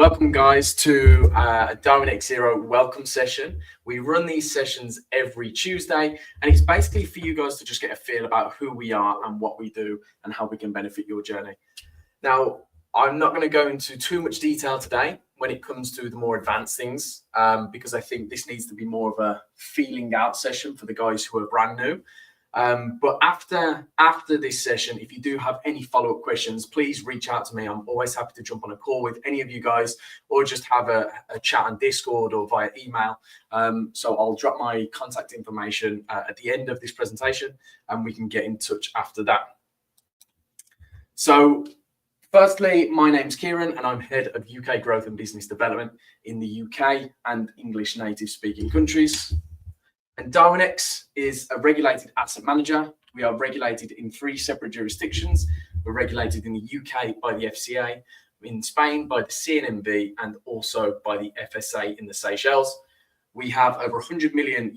Welcome guys to a Darwinex Zero welcome session. We run these sessions every Tuesday and it's basically for you guys to just get a feel about who we are and what we do and how we can benefit your journey. Now, I'm not going to go into too much detail today when it comes to the more advanced things because I think this needs to be more of a feeling out session for the guys who are brand new. But after this session, if you do have any follow-up questions, please reach out to me. I'm always happy to jump on a call with any of you guys or just have a chat on Discord or via email. So I'll drop my contact information at the end of this presentation and we can get in touch after that. So firstly, my name's Kieran and I'm head of UK growth and business development in the UK and English native speaking countries. And Darwinex is a regulated asset manager. We are regulated in 3 separate jurisdictions. We're regulated in the UK by the FCA, in Spain by the CNMV, and also by the FSA in the Seychelles. We have over $100 million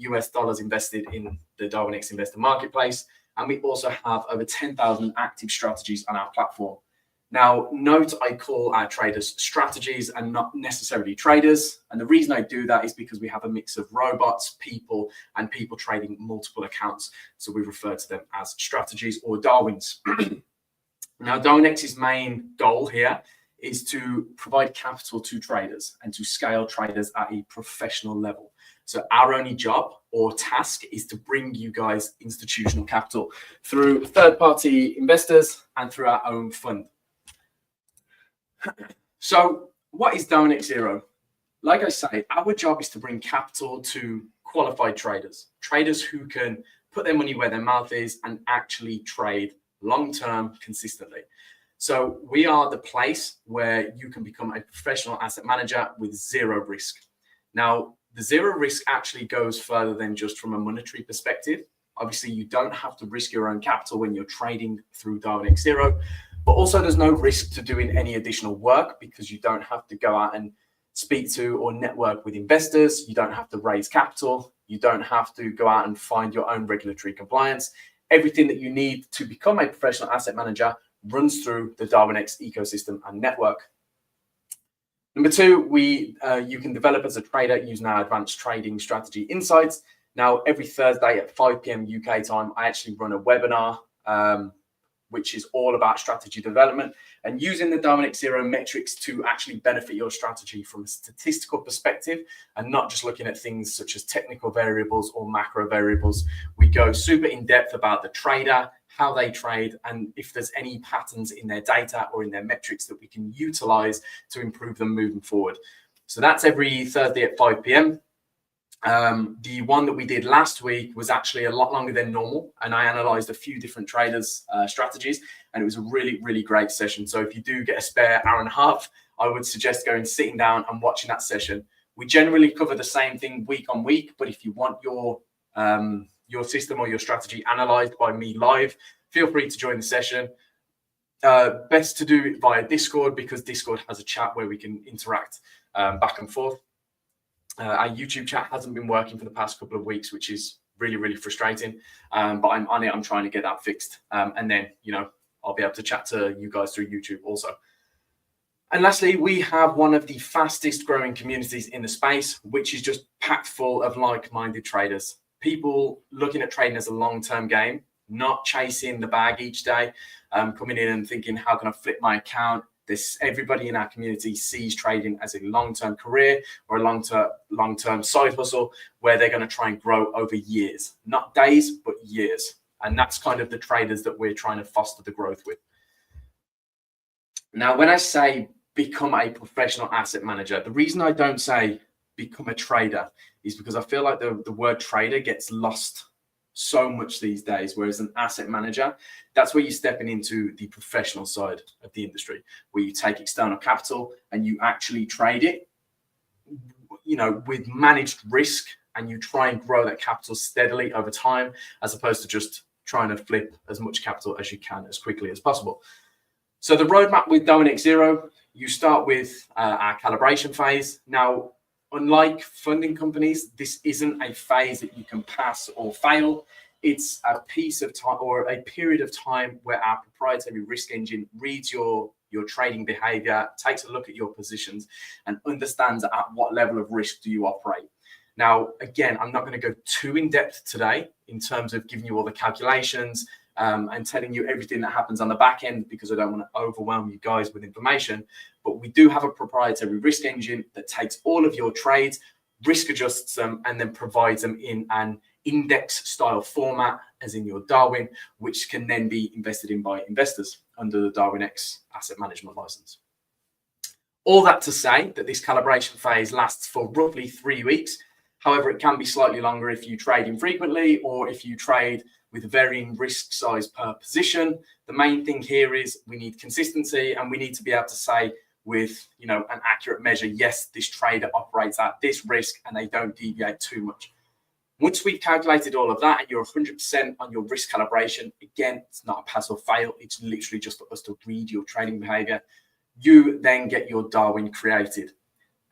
invested in the Darwinex investor marketplace, and we also have over 10,000 active strategies on our platform. Now, note I call our traders strategies and not necessarily traders. And the reason I do that is because we have a mix of robots, people, and people trading multiple accounts. So we refer to them as strategies or Darwins. Now, Darwinex's main goal here is to provide capital to traders and to scale traders at a professional level. So our only job or task is to bring you guys institutional capital through third-party investors and through our own fund. So what is Darwinex Zero? Like I say, our job is to bring capital to qualified traders, traders who can put their money where their mouth is and actually trade long-term consistently. So we are the place where you can become a professional asset manager with zero risk. Now, the zero risk actually goes further than just from a monetary perspective. Obviously, you don't have to risk your own capital when you're trading through Darwinex Zero. But also there's no risk to doing any additional work because you don't have to go out and speak to or network with investors. You don't have to raise capital. You don't have to go out and find your own regulatory compliance. Everything that you need to become a professional asset manager runs through the Darwinex ecosystem and network. Number 2, you can develop as a trader using our advanced trading strategy insights. Now, every Thursday at 5 p.m. UK time, I actually run a webinar which is all about strategy development and using the Darwinex Zero metrics to actually benefit your strategy from a statistical perspective and not just looking at things such as technical variables or macro variables. We go super in depth about the trader, how they trade, and if there's any patterns in their data or in their metrics that we can utilize to improve them moving forward. So that's every Thursday at 5 p.m. The one that we did last week was actually a lot longer than normal, and I analyzed a few different traders' strategies, and it was a really, really great session. So if you do get a spare hour and a half, I would suggest going, sitting down and watching that session. We generally cover the same thing week on week, but if you want your system or your strategy analyzed by me live, feel free to join the session. Best to do it via Discord because Discord has a chat where we can interact back and forth. Our YouTube chat hasn't been working for the past couple of weeks, which is really, really frustrating. But I'm on it. I'm trying to get that fixed. And then, I'll be able to chat to you guys through YouTube also. And lastly, we have one of the fastest growing communities in the space, which is just packed full of like-minded traders. People looking at trading as a long-term game, not chasing the bag each day, coming in and thinking, how can I flip my account? Everybody in our community sees trading as a long-term career or a long-term side hustle where they're going to try and grow over years, not days, but years. And that's kind of the traders that we're trying to foster the growth with. Now, when I say become a professional asset manager, the reason I don't say become a trader is because I feel like the word trader gets lost so much these days, whereas an asset manager, that's where you're stepping into the professional side of the industry, where you take external capital and you actually trade it, with managed risk, and you try and grow that capital steadily over time, as opposed to just trying to flip as much capital as you can as quickly as possible. So the roadmap with Darwinex Zero, you start with our calibration phase. Now, unlike funding companies, this isn't a phase that you can pass or fail. It's a piece of time or a period of time where our proprietary risk engine reads your your trading behavior, takes a look at your positions, and understands at what level of risk do you operate. Now, again, I'm not going to go too in depth today in terms of giving you all the calculations and telling you everything that happens on the back end, because I don't want to overwhelm you guys with information. But we do have a proprietary risk engine that takes all of your trades, risk adjusts them, and then provides them in an index style format, as in your Darwin, which can then be invested in by investors under the Darwinex asset management license. All that to say that this calibration phase lasts for roughly 3 weeks. However, it can be slightly longer if you trade infrequently or if you trade with varying risk size per position. The main thing here is we need consistency, and we need to be able to say with an accurate measure, yes, this trader operates at this risk and they don't deviate too much. Once we've calculated all of that and you're 100% on your risk calibration, again, it's not a pass or fail. It's literally just for us to read your trading behavior. You then get your Darwin created.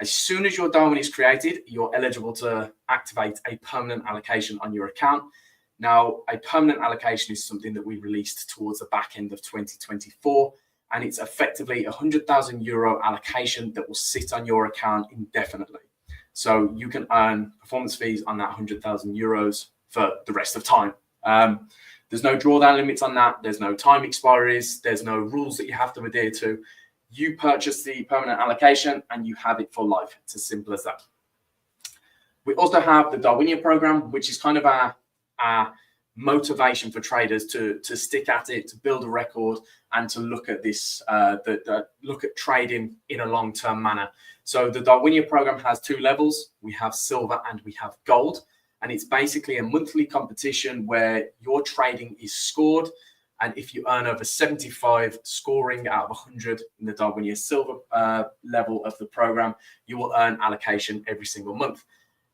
As soon as your Darwin is created, you're eligible to activate a permanent allocation on your account. Now, a permanent allocation is something that we released towards the back end of 2024, and it's effectively a €100,000 allocation that will sit on your account indefinitely. So you can earn performance fees on that €100,000 for the rest of time. There's no drawdown limits on that. There's no time expiries. There's no rules that you have to adhere to. You purchase the permanent allocation and you have it for life. It's as simple as that. We also have the DarwinIA program, which is kind of our motivation for traders to stick at it, to build a record, and to look at this, look at trading in a long-term manner. So the DarwinIA program has 2 levels. We have silver and we have gold. And it's basically a monthly competition where your trading is scored. And if you earn over 75 scoring out of 100 in the DarwinIA silver level of the program, you will earn allocation every single month.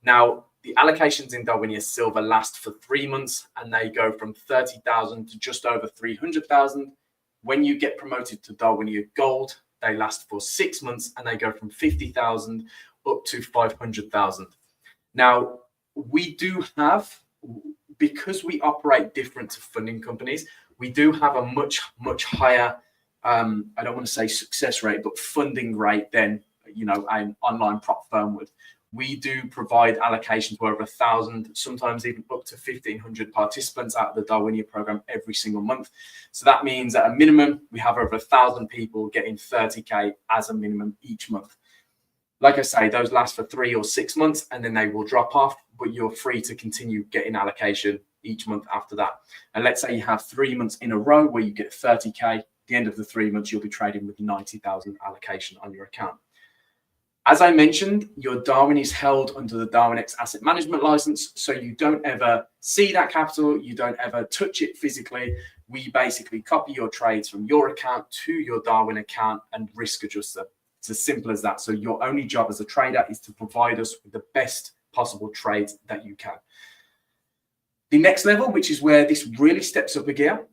Now, the allocations in DarwinIA silver last for 3 months, and they go from 30,000 to just over 300,000. When you get promoted to DarwinIA gold, they last for 6 months, and they go from 50,000 up to 500,000. Now, we do have, because we operate different to funding companies, we do have a much higher, I don't want to say success rate, but funding rate than an online prop firm would. We do provide allocation to over 1,000, sometimes even up to 1,500 participants out of the DarwinIA program every single month. So that means at a minimum, we have over 1,000 people getting 30K as a minimum each month. Like I say, those last for 3 or 6 months, and then they will drop off, but you're free to continue getting allocation each month after that. And let's say you have 3 months in a row where you get 30K. At the end of the 3 months, you'll be trading with 90,000 allocation on your account. As I mentioned, your Darwin is held under the Darwinex asset management license, so you don't ever see that capital, you don't ever touch it physically. We basically copy your trades from your account to your Darwin account and risk adjust them. It's as simple as that. So your only job as a trader is to provide us with the best possible trades that you can. The next level, which is where this really steps up a gear,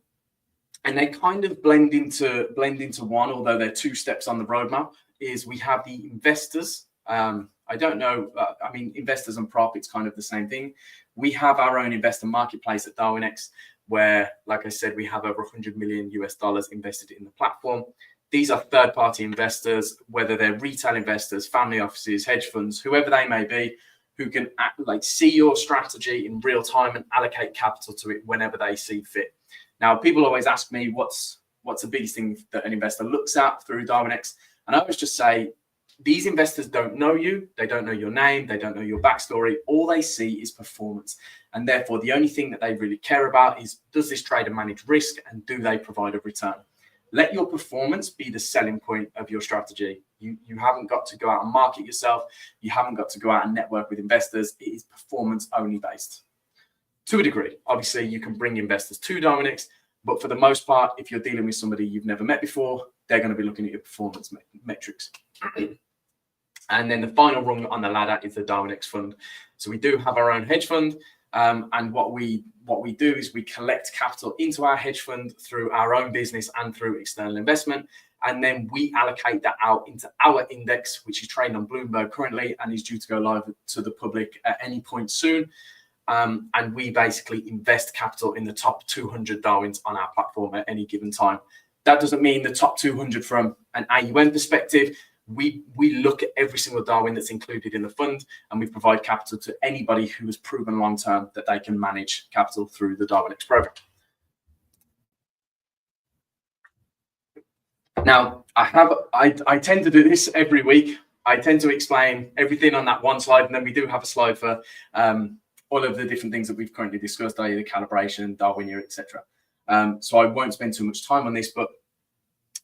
and they kind of blend into one, although they're 2 steps on the roadmap, is we have the investors. I don't know, I mean, investors and prop, it's kind of the same thing. We have our own investor marketplace at Darwinex, where, like I said, we have over $100 million invested in the platform. These are third-party investors, whether they're retail investors, family offices, hedge funds, whoever they may be, who can see your strategy in real time and allocate capital to it whenever they see fit. Now, people always ask me, what's the biggest thing that an investor looks at through Darwinex? And I always just say, these investors don't know you. They don't know your name. They don't know your backstory. All they see is performance. And therefore, the only thing that they really care about is, does this trader manage risk and do they provide a return? Let your performance be the selling point of your strategy. You haven't got to go out and market yourself. You haven't got to go out and network with investors. It is performance only based. To a degree, obviously, you can bring investors to Darwinex, but for the most part, if you're dealing with somebody you've never met before, they're going to be looking at your performance metrics. And then the final rung on the ladder is the Darwinex fund. So we do have our own hedge fund. And what we do is we collect capital into our hedge fund through our own business and through external investment. And then we allocate that out into our index, which is trading on Bloomberg currently and is due to go live to the public at any point soon. And we basically invest capital in the top 200 Darwins on our platform at any given time. That doesn't mean the top 200 from an AUM perspective, we look at every single Darwin that's included in the fund, and we provide capital to anybody who has proven long term that they can manage capital through the Darwinex program. Now, I tend to do this every week. I tend to explain everything on that one slide, and then we do have a slide for all of the different things that we've currently discussed, i.e. the calibration, DarwinIA, etc. So I won't spend too much time on this, but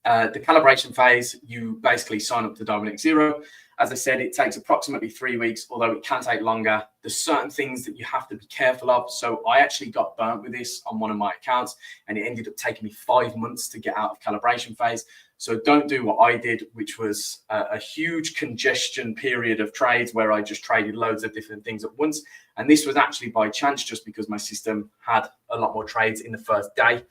the calibration phase, you basically sign up to Darwinex Zero. As I said, it takes approximately 3 weeks, although it can take longer. There's certain things that you have to be careful of. So I actually got burnt with this on one of my accounts, and it ended up taking me 5 months to get out of calibration phase. So don't do what I did, which was a huge congestion period of trades where I just traded loads of different things at once. And this was actually by chance, just because my system had a lot more trades in the first day.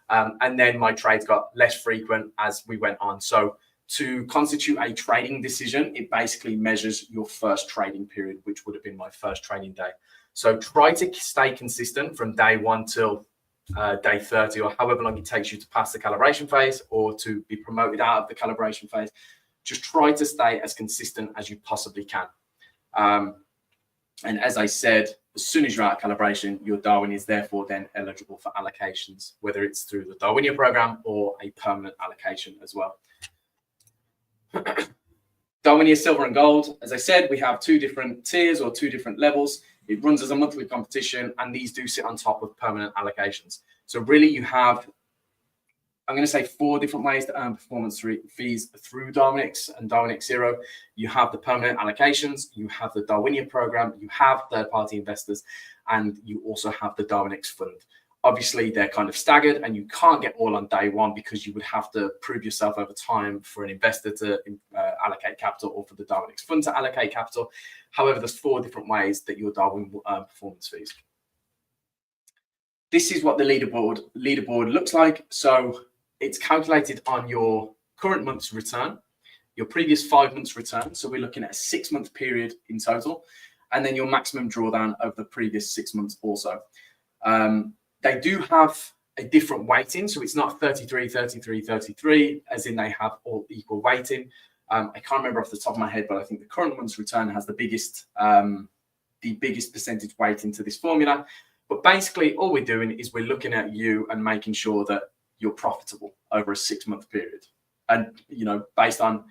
And then my trades got less frequent as we went on. So to constitute a trading decision, it basically measures your first trading period, which would have been my first trading day. So try to stay consistent from day 1 till day 30, or however long it takes you to pass the calibration phase or to be promoted out of the calibration phase. Just try to stay as consistent as you possibly can. And as I said, as soon as you're out of calibration, your Darwin is therefore then eligible for allocations, whether it's through the DarwinIA program or a permanent allocation as well. DarwinIA Silver and Gold, as I said, we have 2 different tiers or 2 different levels. It runs as a monthly competition, and these do sit on top of permanent allocations. So really you have, I'm going to say, 4 different ways to earn performance fees through Darwinex and Darwinex Zero. You have the permanent allocations, you have the DarwinIA program, you have third-party investors, and you also have the Darwinex fund. Obviously, they're kind of staggered, and you can't get all on day 1 because you would have to prove yourself over time for an investor to allocate capital or for the Darwinex fund to allocate capital. However, there's 4 different ways that your Darwin will earn performance fees. This is what the leaderboard looks like. So it's calculated on your current month's return, your previous 5 months return. So we're looking at a 6-month period in total, and then your maximum drawdown over the previous 6 months also. They do have a different weighting, so it's not 33, 33, 33, as in they have all equal weighting. I can't remember off the top of my head, but I think the current month's return has the biggest percentage weighting to this formula. But basically, all we're doing is we're looking at you and making sure that you're profitable over a 6-month period. And you know, based on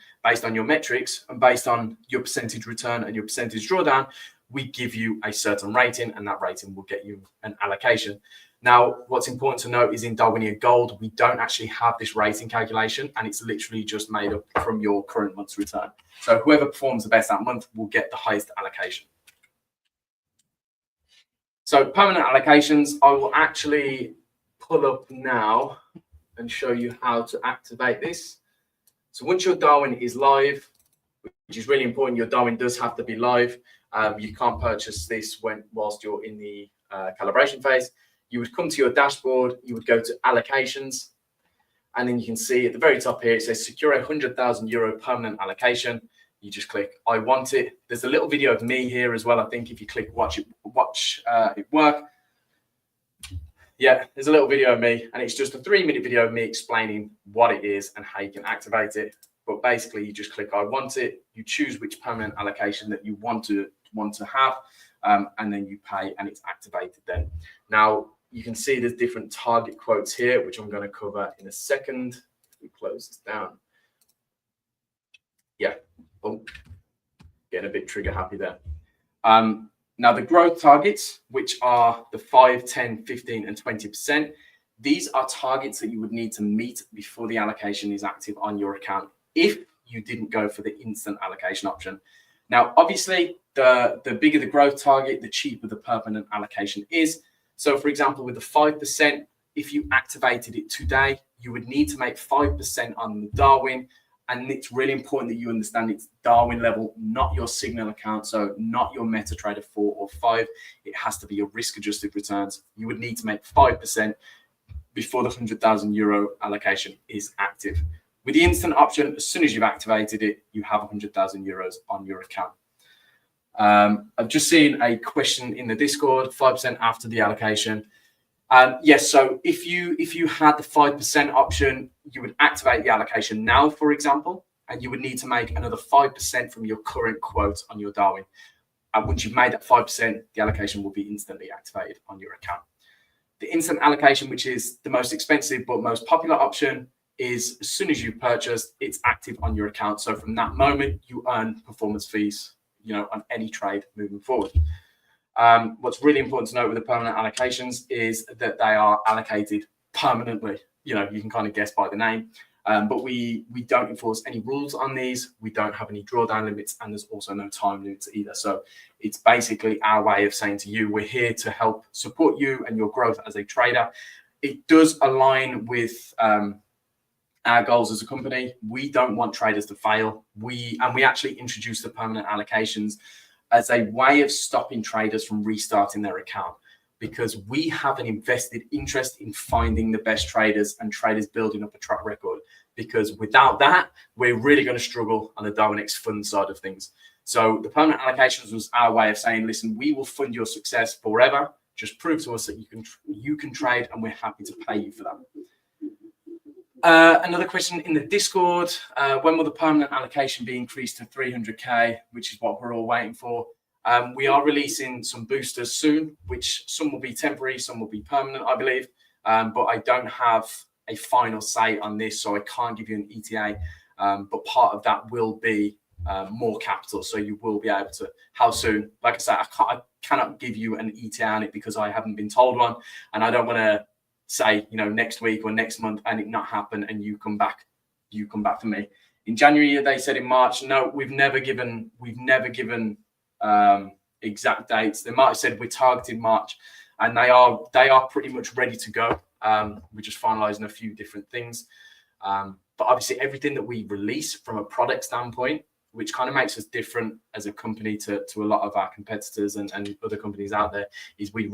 your metrics and based on your percentage return and your percentage drawdown, we give you a certain rating, and that rating will get you an allocation. Now, what's important to note is in DarwinIA Gold, we don't actually have this rating calculation, and it's literally just made up from your current month's return. So whoever performs the best that month will get the highest allocation. So permanent allocations, I will actually pull up now and show you how to activate this. So once your Darwin is live, which is really important, your Darwin does have to be live. You can't purchase this whilst you're in the calibration phase. You would come to your dashboard, you would go to allocations, and then you can see at the very top here, it says secure a €100,000 permanent allocation. You just click, I want it. There's a little video of me here as well. I think if you click watch it work. Yeah, there's a little video of me, and it's just a 3-minute video of me explaining what it is and how you can activate it. But basically, you just click I want it. You choose which permanent allocation that you want to have, and then you pay, and it's activated then. Now, you can see there's different target quotes here, which I'm going to cover in a second. If we close this down. Yeah. Oh, getting a bit trigger happy there. Now, the growth targets, which are the 5, 10, 15, and 20%, these are targets that you would need to meet before the allocation is active on your account if you didn't go for the instant allocation option. Now, obviously, the bigger the growth target, the cheaper the permanent allocation is. So, for example, with the 5%, if you activated it today, you would need to make 5% on the Darwin. And it's really important that you understand it's Darwin level, not your Signal account. So not your MetaTrader 4 or 5. It has to be your risk-adjusted returns. You would need to make 5% before the €100,000 allocation is active. With the instant option, as soon as you've activated it, you have €100,000 on your account. I've just seen a question in the Discord, 5% after the allocation. Yes. So if you had the 5% option, you would activate the allocation now, for example, and you would need to make another 5% from your current quote on your Darwin. And once you've made that 5%, the allocation will be instantly activated on your account. The instant allocation, which is the most expensive but most popular option, is as soon as you purchase, it's active on your account. So from that moment, you earn performance fees, on any trade moving forward. What's really important to note with the permanent allocations is that they are allocated permanently. You can kind of guess by the name, but we don't enforce any rules on these. We don't have any drawdown limits, and there's also no time limits either. So it's basically our way of saying to you, we're here to help support you and your growth as a trader. It does align with our goals as a company. We don't want traders to fail. We actually introduced the permanent allocations as a way of stopping traders from restarting their account, because we have an invested interest in finding the best traders and traders building up a track record. Because without that, we're really going to struggle on the Darwinex fund side of things. So the permanent allocations was our way of saying, listen, we will fund your success forever. Just prove to us that you can trade, and we're happy to pay you for that. Another question in the Discord, when will the permanent allocation be increased to 300k, which is what we're all waiting for? We are releasing some boosters soon, which some will be temporary, some will be permanent, I believe. But I don't have a final say on this, so I can't give you an ETA. But part of that will be more capital. So you will be able to, how soon? Like I said, I cannot give you an ETA on it because I haven't been told one, and I don't want to say, next week or next month and it not happen and you come back to me. In January, they said in March. No, we've never given exact dates. They might have said we're targeting March, and they are pretty much ready to go. We're just finalizing a few different things. But obviously everything that we release from a product standpoint, which kind of makes us different as a company to a lot of our competitors and other companies out there, is we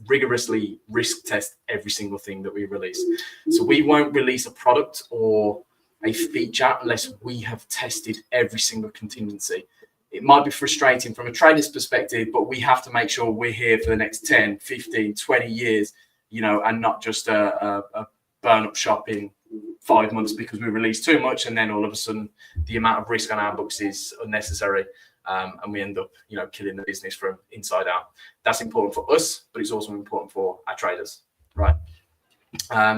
rigorously risk test every single thing that we release. So we won't release a product or a feature unless we have tested every single contingency. It might be frustrating from a trader's perspective, but we have to make sure we're here for the next 10, 15, 20 years, and not just a burn up shop in 5 months because we release too much, and then all of a sudden the amount of risk on our books is unnecessary, and we end up killing the business from inside out. That's important for us, but it's also important for our traders, right?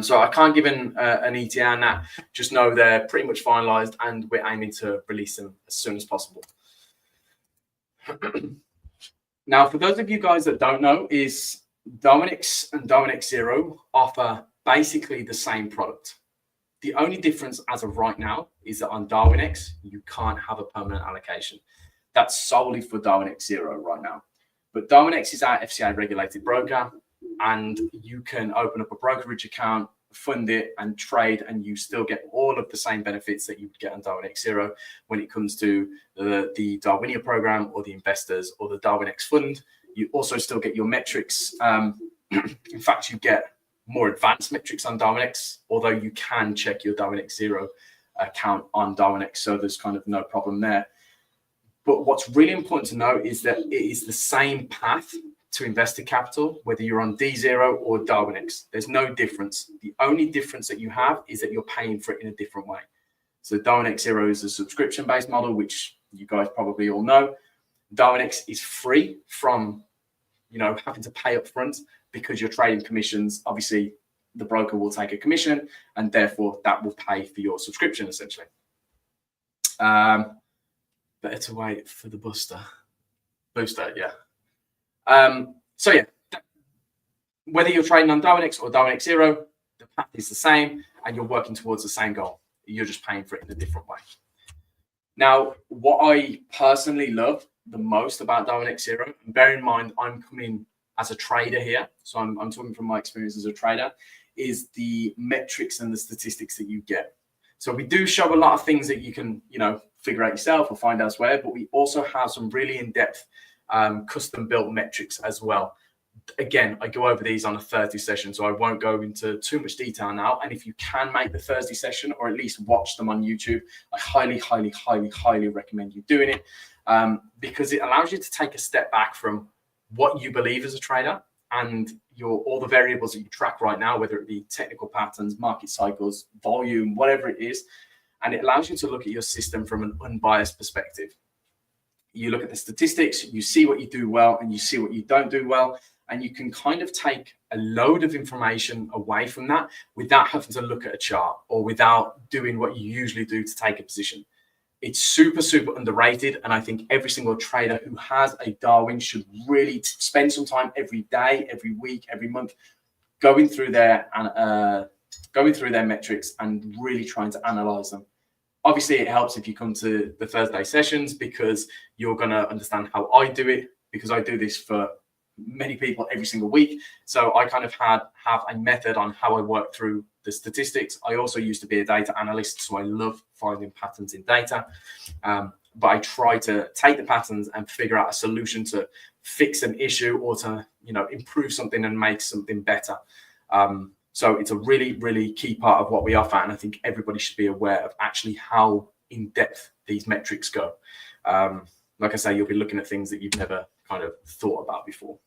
So I can't give an ETA on that. Just know they're pretty much finalized, and we're aiming to release them as soon as possible. Now, for those of you guys that don't know, is Darwinex and Darwinex Zero offer basically the same product. The only difference as of right now is that on Darwinex, you can't have a permanent allocation. That's solely for Darwinex Zero right now. But Darwinex is our FCA regulated broker, and you can open up a brokerage account, fund it and trade, and you still get all of the same benefits that you would get on Darwinex Zero when it comes to the DarwinIA program or the investors or the Darwinex fund. You also still get your metrics. In fact, you get more advanced metrics on Darwinex, although you can check your Darwinex Zero account on Darwinex, so there's kind of no problem there. But what's really important to know is that it is the same path to investor capital, whether you're on D0 or Darwinex. There's no difference. The only difference that you have is that you're paying for it in a different way. So Darwinex Zero is a subscription-based model, which you guys probably all know. Darwinex is free from, having to pay up front, because you're trading commissions. Obviously, the broker will take a commission, and therefore that will pay for your subscription, essentially. Better to wait for the booster, yeah. So yeah, whether you're trading on Darwinex or Darwinex Zero, the path is the same, and you're working towards the same goal. You're just paying for it in a different way. Now, what I personally love the most about Darwinex Zero, and bear in mind, I'm coming as a trader here, so I'm talking from my experience as a trader, is the metrics and the statistics that you get. So we do show a lot of things that you can, figure out yourself or find elsewhere, but we also have some really in-depth custom-built metrics as well. Again, I go over these on a Thursday session, so I won't go into too much detail now. And if you can make the Thursday session, or at least watch them on YouTube, I highly, highly, highly, highly recommend you doing it, because it allows you to take a step back from what you believe as a trader and all the variables that you track right now, whether it be technical patterns, market cycles, volume, whatever it is. And it allows you to look at your system from an unbiased perspective. You look at the statistics, you see what you do well, and you see what you don't do well. And you can kind of take a load of information away from that without having to look at a chart or without doing what you usually do to take a position. It's super, super underrated. And I think every single trader who has a Darwin should really spend some time every day, every week, every month, going through their metrics and really trying to analyze them. Obviously, it helps if you come to the Thursday sessions because you're going to understand how I do it, because I do this for many people every single week. So I kind of have a method on how I work through the statistics. I also used to be a data analyst, so I love finding patterns in data. But I try to take the patterns and figure out a solution to fix an issue or to, improve something and make something better. So it's a really, really key part of what we offer. And I think everybody should be aware of actually how in depth these metrics go. Like I say, you'll be looking at things that you've never kind of thought about before.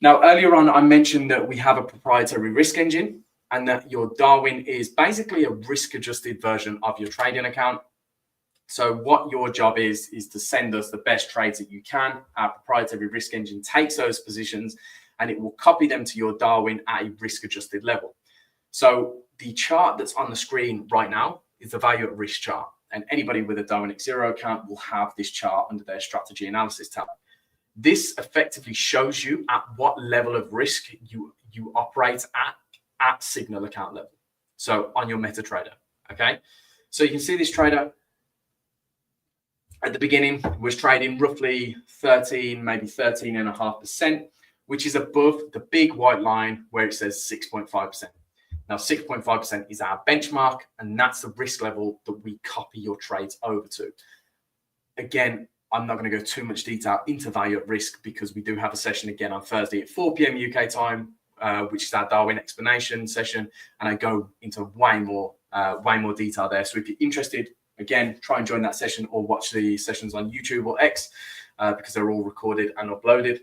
Now, earlier on, I mentioned that we have a proprietary risk engine and that your Darwin is basically a risk-adjusted version of your trading account. So what your job is to send us the best trades that you can. Our proprietary risk engine takes those positions and it will copy them to your Darwin at a risk-adjusted level. So the chart that's on the screen right now is the value at risk chart. And anybody with a DarwinX Zero account will have this chart under their strategy analysis tab. This effectively shows you at what level of risk you operate at signal account level. So on your MetaTrader, okay? So you can see this trader at the beginning was trading roughly 13, maybe 13.5%, which is above the big white line where it says 6.5%. Now, 6.5% is our benchmark, and that's the risk level that we copy your trades over to. Again, I'm not going to go too much detail into value at risk because we do have a session again on Thursday at 4 p.m. UK time, which is our Darwin explanation session, and I go into way more detail there. So if you're interested, again, try and join that session or watch the sessions on YouTube or X because they're all recorded and uploaded.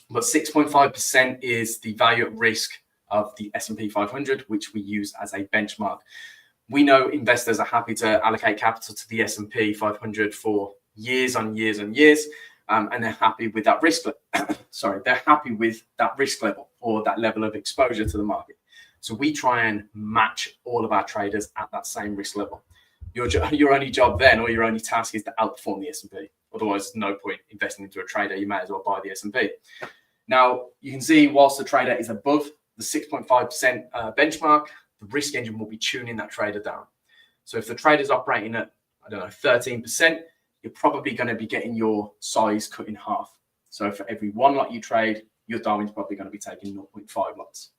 But 6.5% is the value at risk of the S&P 500, which we use as a benchmark. We know investors are happy to allocate capital to the S&P 500 for years on years on years, and they're happy with that risk. They're happy with that risk level or that level of exposure to the market. So we try and match all of our traders at that same risk level. Your only job then, or your only task, is to outperform the S&P. Otherwise, there's no point investing into a trader. You may as well buy the S&P. Now, you can see whilst the trader is above the 6.5% benchmark, the risk engine will be tuning that trader down. So if the trader's operating at, 13%, you're probably going to be getting your size cut in half. So for every one lot you trade, your Darwin's probably going to be taking 0.5 lots.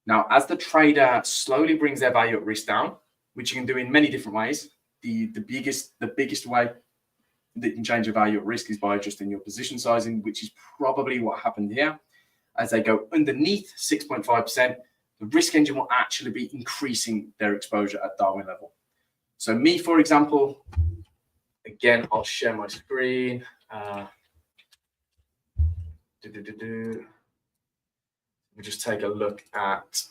Now, as the trader slowly brings their value at risk down, which you can do in many different ways, the biggest way that you can change your value at risk is by adjusting your position sizing, which is probably what happened here. As they go underneath 6.5%, the risk engine will actually be increasing their exposure at Darwin level. So me, for example, again, I'll share my screen. We just take a look at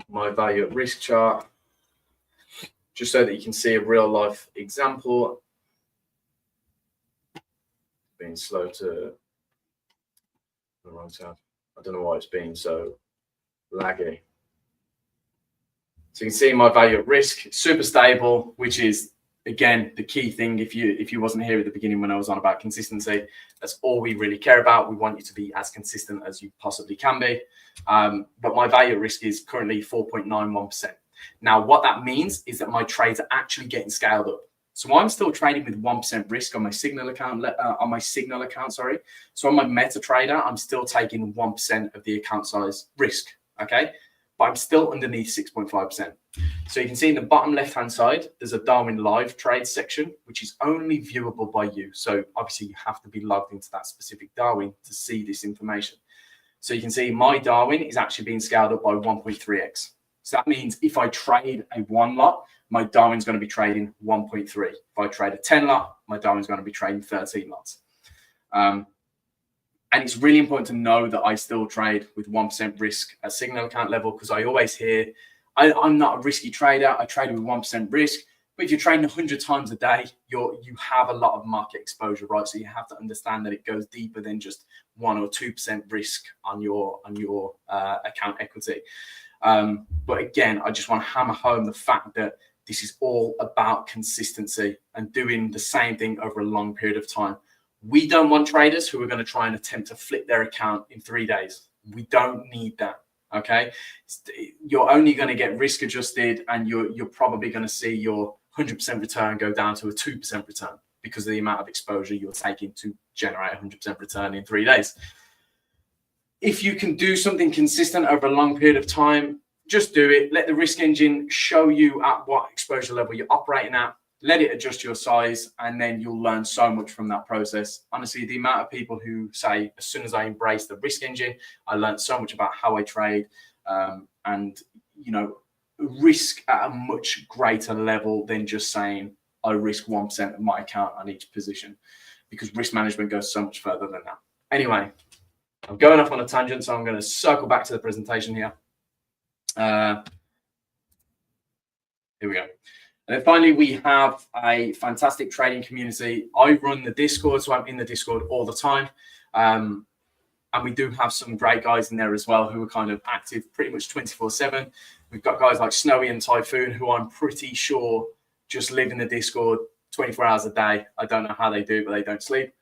my value at risk chart, just so that you can see a real life example. Being slow to the wrong tab. I don't know why it's being so laggy. So you can see my value at risk, super stable, which is, again, the key thing. If you wasn't here at the beginning when I was on about consistency, that's all we really care about. We want you to be as consistent as you possibly can be. But my value at risk is currently 4.91%. Now, what that means is that my trades are actually getting scaled up. So I'm still trading with 1% risk on my signal account. Sorry. So on my MetaTrader, I'm still taking 1% of the account size risk. Okay, but I'm still underneath 6.5%. So you can see in the bottom left-hand side, there's a Darwin Live Trade section, which is only viewable by you. So obviously you have to be logged into that specific Darwin to see this information. So you can see my Darwin is actually being scaled up by 1.3x. So that means if I trade a 1 lot, my Darwin's going to be trading 1.3. If I trade a 10 lot, my Darwin's going to be trading 13 lots. And it's really important to know that I still trade with 1% risk at signal account level, because I always hear, I'm not a risky trader. I trade with 1% risk. But if you're trading 100 times a day, you have a lot of market exposure, right? So you have to understand that it goes deeper than just 1 or 2% risk on your account equity. But again, I just want to hammer home the fact that this is all about consistency and doing the same thing over a long period of time. We don't want traders who are going to try and attempt to flip their account in 3 days. We don't need that. Okay, you're only going to get risk adjusted, and you're probably going to see your 100% return go down to a 2% return because of the amount of exposure you're taking to generate 100% return in 3 days. If you can do something consistent over a long period of time, just do it. Let the risk engine show you at what exposure level you're operating at. Let it adjust your size, and then you'll learn so much from that process. Honestly, the amount of people who say, as soon as I embraced the risk engine, I learned so much about how I trade, and risk at a much greater level than just saying I risk 1% of my account on each position, because risk management goes so much further than that. Anyway, I'm going off on a tangent, so I'm going to circle back to the presentation here. Here we go. And then finally, we have a fantastic trading community. I run the Discord, so I'm in the Discord all the time. And we do have some great guys in there as well who are kind of active pretty much 24/7. We've got guys like Snowy and Typhoon, who I'm pretty sure just live in the Discord 24 hours a day. I don't know how they do, but they don't sleep.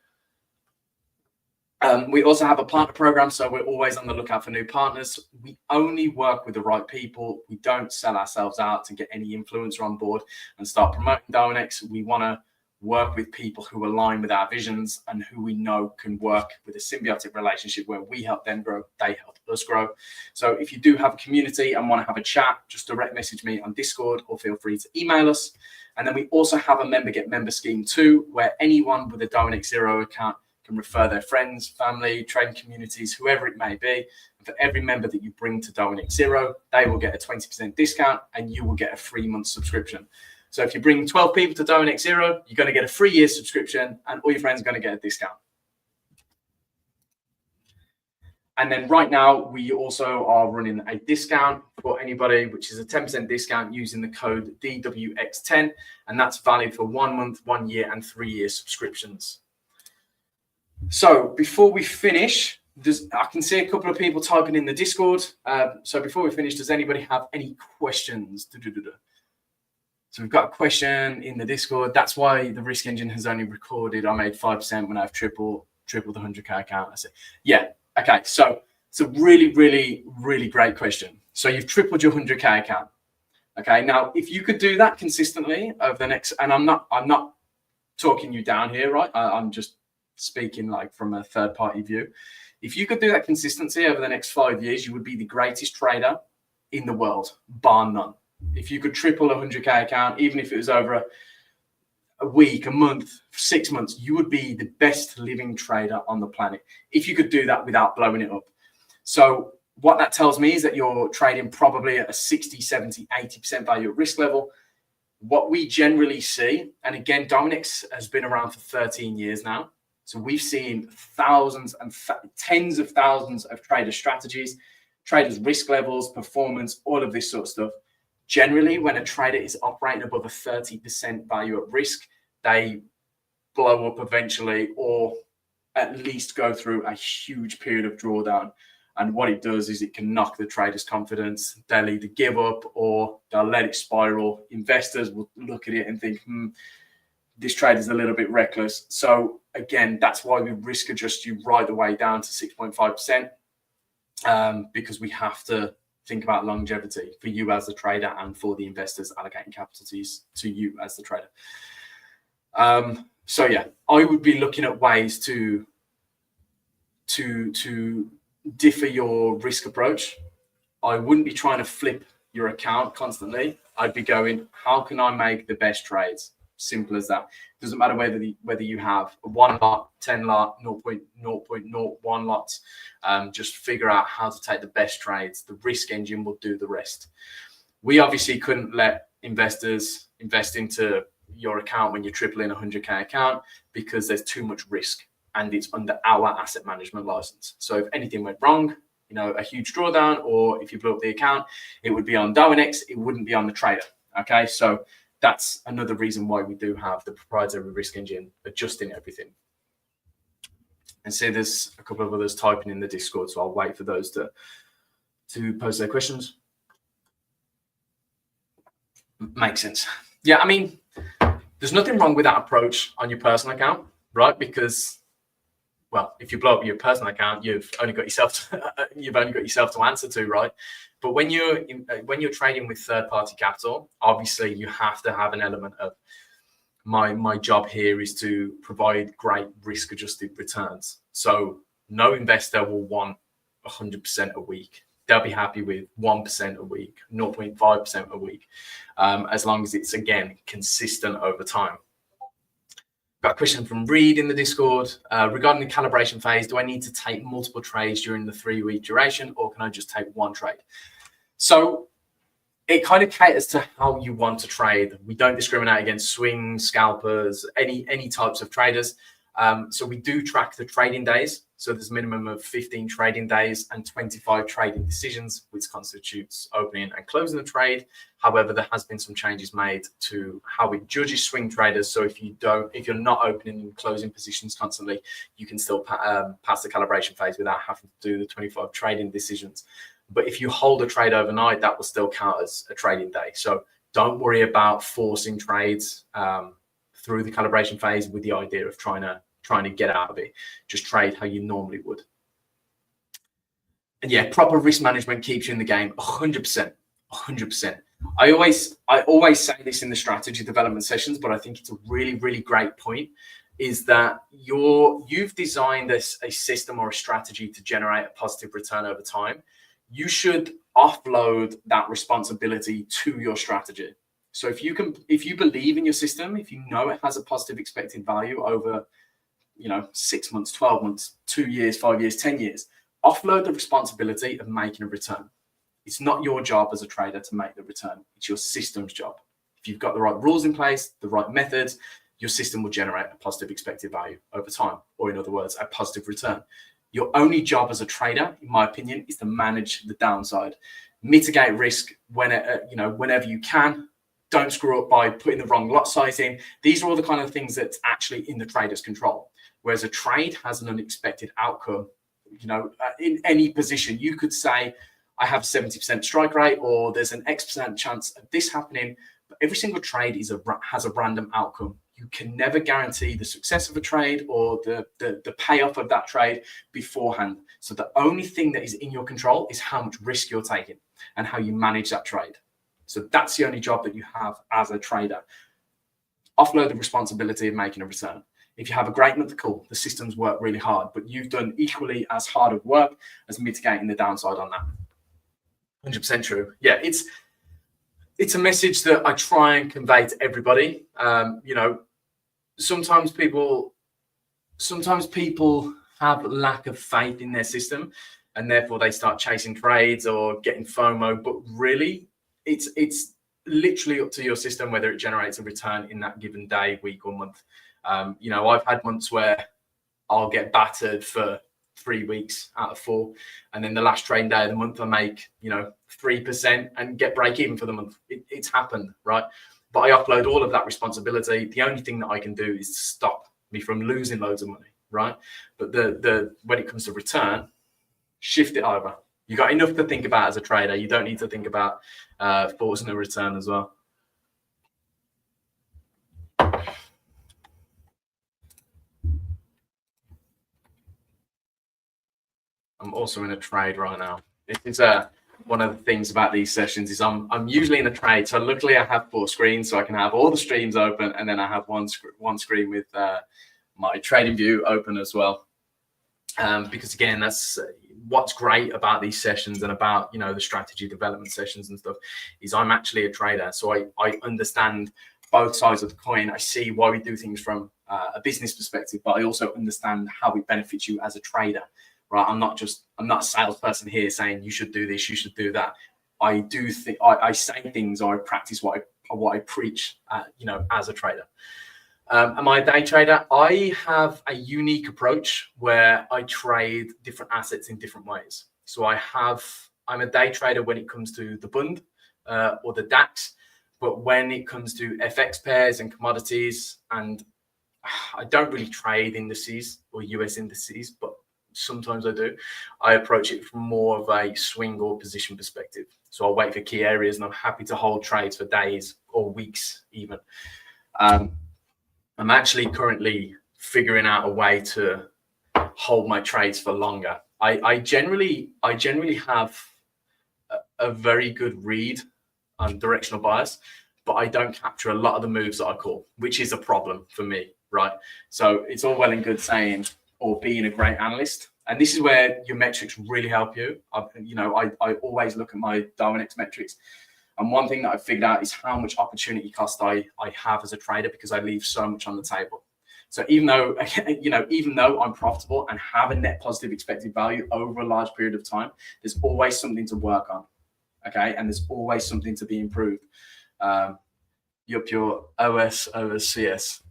We also have a partner program, so we're always on the lookout for new partners. We only work with the right people. We don't sell ourselves out to get any influencer on board and start promoting Darwinex. We want to work with people who align with our visions and who we know can work with a symbiotic relationship where we help them grow, they help us grow. So if you do have a community and want to have a chat, just direct message me on Discord or feel free to email us. And then we also have a member get member scheme too, where anyone with a Darwinex Zero account can refer their friends, family, trading communities, whoever it may be. And for every member that you bring to Darwinex Zero, they will get a 20% discount and you will get a 3-month subscription. So if you bring 12 people to Darwinex Zero, you're going to get a 3-year subscription and all your friends are going to get a discount. And then right now, we also are running a discount for anybody, which is a 10% discount using the code DWX10. And that's valid for 1 month, 1 year, and 3-year subscriptions. So before we finish, I can see a couple of people typing in the Discord. So before we finish, does anybody have any questions? So we've got a question in the Discord. That's why the risk engine has only recorded I made 5% when I've tripled the 100K account. I said, yeah, okay. So it's a really, really, really great question. So you've tripled your 100K account. Okay. Now, if you could do that consistently over the next, and I'm not talking you down here, right? I'm just speaking like from a third party view. If you could do that consistency over the next 5 years, you would be the greatest trader in the world, bar none. If you could triple a 100K account, even if it was over a week, a month, 6 months, you would be the best living trader on the planet if you could do that without blowing it up. So what that tells me is that you're trading probably at a 60, 70, 80% value at risk level. What we generally see, and again, Darwinex has been around for 13 years now. So we've seen thousands and tens of thousands of trader strategies, traders' risk levels, performance, all of this sort of stuff. Generally, when a trader is operating above a 30% value at risk, they blow up eventually, or at least go through a huge period of drawdown. And what it does is it can knock the trader's confidence. They'll either give up or they'll let it spiral. Investors will look at it and think, this trader's a little bit reckless. So again, that's why we risk adjust you right the way down to 6.5%, because we have to think about longevity for you as the trader and for the investors allocating capital to you as the trader. So yeah, I would be looking at ways to differ your risk approach. I wouldn't be trying to flip your account constantly. I'd be going, how can I make the best trades? Simple as that. Doesn't matter whether you have 1 lot, 10 lot, 0.01 lots. Just figure out how to take the best trades. The risk engine will do the rest. We obviously couldn't let investors invest into your account when you're tripling a 100K account because there's too much risk. and it's under our asset management license. So if anything went wrong, you know, a huge drawdown, or if you blew up the account, it would be on Darwinex, it wouldn't be on the trader. Okay, so that's another reason why we do have the proprietary risk engine adjusting everything. And see, there's a couple of others typing in the Discord, so I'll wait for those to post their questions. Makes sense. Yeah, I mean, there's nothing wrong with that approach on your personal account, right? Because, well, if you blow up your personal account, you've only got yourself to answer to, right? But when you're trading with third-party capital, obviously you have to have an element of my job here is to provide great risk-adjusted returns. So no investor will want 100% a week. They'll be happy with 1% a week, 0.5% a week, as long as it's, again, consistent over time. Got a question from Reed in the Discord. Regarding the calibration phase, do I need to take multiple trades during the 3-week duration, or can I just take one trade? So it kind of caters to how you want to trade. We don't discriminate against swing, scalpers, any types of traders. So we do track the trading days. So there's a minimum of 15 trading days and 25 trading decisions, which constitutes opening and closing the trade. However, there has been some changes made to how it judges swing traders. So if you're not opening and closing positions constantly, you can still pass the calibration phase without having to do the 25 trading decisions. But if you hold a trade overnight, that will still count as a trading day. So don't worry about forcing trades through the calibration phase with the idea of trying to get out of it. Just trade how you normally would. And yeah, proper risk management keeps you in the game 100%. 100%. I always say this in the strategy development sessions, but I think it's a really, really great point, is that you've designed a system or a strategy to generate a positive return over time. You should offload that responsibility to your strategy. So if you believe in your system, if you know it has a positive expected value over, 6 months, 12 months, 2 years, 5 years, 10 years, offload the responsibility of making a return. It's not your job as a trader to make the return. It's your system's job. If you've got the right rules in place, the right methods, your system will generate a positive expected value over time, or in other words, a positive return. Your only job as a trader, in my opinion, is to manage the downside, mitigate risk whenever you can. Don't screw up by putting the wrong lot size in. These are all the kind of things that's actually in the trader's control. Whereas a trade has an unexpected outcome. In any position, you could say, I have a 70% strike rate, or there's an X% chance of this happening. But every single trade has a random outcome. You can never guarantee the success of a trade or the payoff of that trade beforehand. So the only thing that is in your control is how much risk you're taking and how you manage that trade. So that's the only job that you have as a trader. Offload the responsibility of making a return. If you have a great month, cool. The systems work really hard, but you've done equally as hard of work as mitigating the downside on that. 100% true. Yeah, it's a message that I try and convey to everybody. Sometimes people have lack of faith in their system, and therefore they start chasing trades or getting FOMO. But really, it's literally up to your system whether it generates a return in that given day, week, or month. I've had months where I'll get battered for 3 weeks out of 4, and then the last trading day of the month I make 3% and get break even for the month. It's happened, right? But I upload all of that responsibility. The only thing that I can do is to stop me from losing loads of money, right? But when it comes to return, shift it over. You got enough to think about as a trader. You don't need to think about forcing a return as well. I'm also in a trade right now. It's one of the things about these sessions is I'm usually in a trade. So luckily I have 4 screens, so I can have all the streams open, and then I have one screen with my trading view open as well. Because again, that's what's great about these sessions and about the strategy development sessions and stuff, is I'm actually a trader, so I understand both sides of the coin. I see why we do things from a business perspective, but I also understand how it benefits you as a trader. Right, I'm not a salesperson here saying you should do this, you should do that. I say things, or I practice what I preach, as a trader. Am I a day trader? I have a unique approach where I trade different assets in different ways. So I'm a day trader when it comes to the Bund or the DAX, but when it comes to FX pairs and commodities, and I don't really trade indices or US indices, but sometimes I do. I approach it from more of a swing or position perspective. So I'll wait for key areas, and I'm happy to hold trades for days or weeks even. I'm actually currently figuring out a way to hold my trades for longer. I generally have a very good read on directional bias, but I don't capture a lot of the moves that I call, which is a problem for me, right? So it's all well and good saying or being a great analyst, and this is where your metrics really help you. I always look at my Darwinex metrics, and one thing that I've figured out is how much opportunity cost I have as a trader, because I leave so much on the table. So even though I'm profitable and have a net positive expected value over a large period of time, there's always something to work on, okay? And there's always something to be improved. Your OS over CS.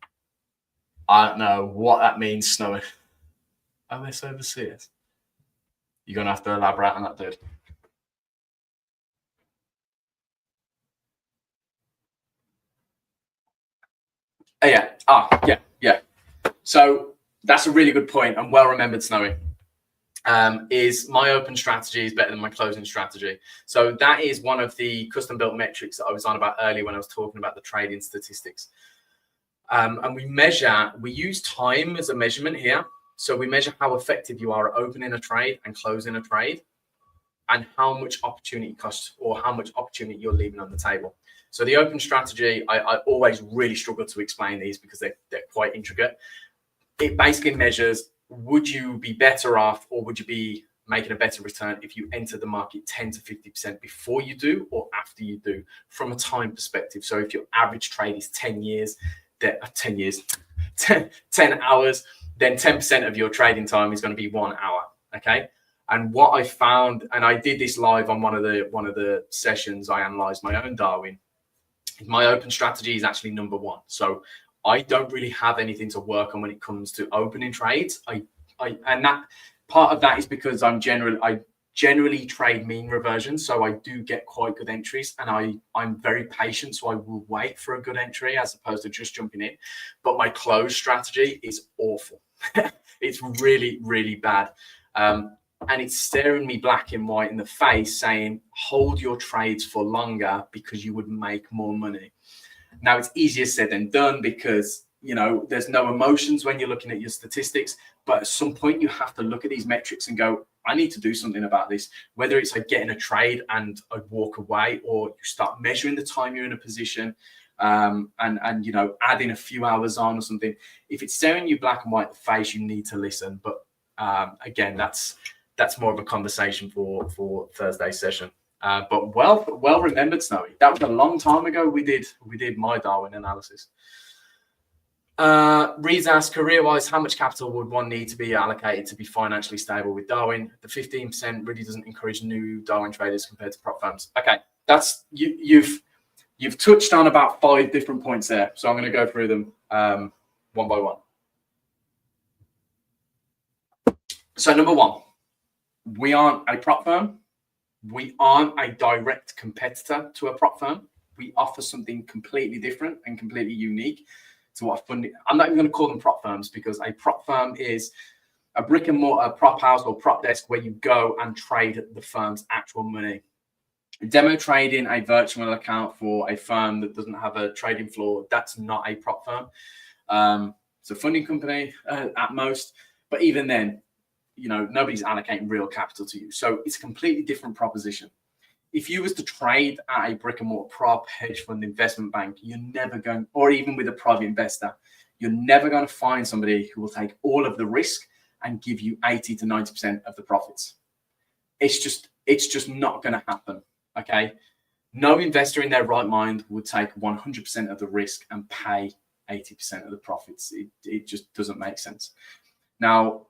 I don't know what that means, Snowy. OS over CS. You're going to have to elaborate on that, dude. Yeah. So that's a really good point, and well remembered, Snowy. Is my open strategy is better than my closing strategy. So that is one of the custom built metrics that I was on about earlier when I was talking about the trading statistics. And we use time as a measurement here. So we measure how effective you are at opening a trade and closing a trade, and how much opportunity cost or how much opportunity you're leaving on the table. So the open strategy, I always really struggle to explain these because they're quite intricate. It basically measures, would you be better off, or would you be making a better return if you enter the market 10 to 50% before you do or after you do, from a time perspective. So if your average trade is 10 hours, then 10% of your trading time is going to be 1 hour. Okay. And what I found, and I did this live on one of the sessions, I analyzed my own Darwin. My open strategy is actually number one. So I don't really have anything to work on when it comes to opening trades. And that part of that is because I generally trade mean reversion, so I do get quite good entries, and I'm very patient, so I will wait for a good entry as opposed to just jumping in. But my close strategy is awful. It's really, really bad. And it's staring me black and white in the face saying, hold your trades for longer because you would make more money. Now, it's easier said than done because, there's no emotions when you're looking at your statistics. But at some point, you have to look at these metrics and go, I need to do something about this. Whether it's like getting a trade and I walk away, or you start measuring the time you're in a position, and adding a few hours on or something. If it's staring you black and white in the face, you need to listen. But again, that's more of a conversation for Thursday's session. But well remembered, Snowy. That was a long time ago. We did my Darwin analysis. Reed's asked, career-wise, how much capital would one need to be allocated to be financially stable with Darwin? The 15% really doesn't encourage new Darwin traders compared to prop firms. Okay, that's you've touched on about 5 different points there, so I'm going to go through them one by one. So number one, we aren't a prop firm. We aren't a direct competitor to a prop firm. We offer something completely different and completely unique to what funding. I'm not even going to call them prop firms, because a prop firm is a brick and mortar prop house or prop desk where you go and trade the firm's actual money. Demo trading a virtual account for a firm that doesn't have a trading floor, that's not a prop firm. It's a funding company at most, but even then, nobody's allocating real capital to you. So it's a completely different proposition. If you was to trade at a brick and mortar prop, hedge fund, investment bank, you're never going, or even with a private investor, you're never going to find somebody who will take all of the risk and give you 80 to 90% of the profits. It's just not going to happen. Okay. No investor in their right mind would take 100% of the risk and pay 80% of the profits. It just doesn't make sense. Now,